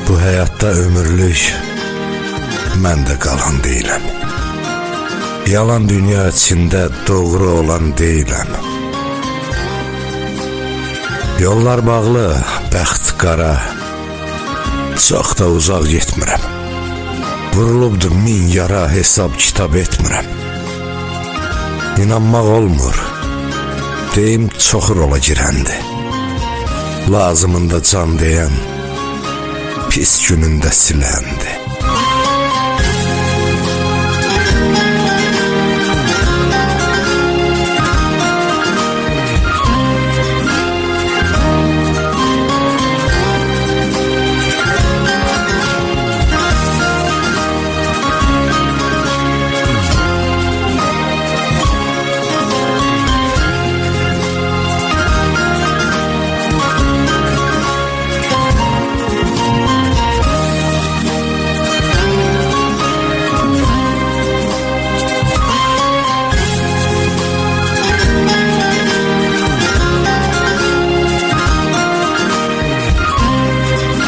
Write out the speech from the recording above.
Bu həyatda ömürlük mən də qalan deyiləm. Yalan dünya içində doğru olan deyiləm. Yollar bağlı, bəxt qara, çox da uzaq getmirəm. Vurulubdur min yara, hesab kitab etmirəm. İnanmaq olmur, deyim çoxu rola girəndi. Lazımında can deyən, pis günündə siləndi.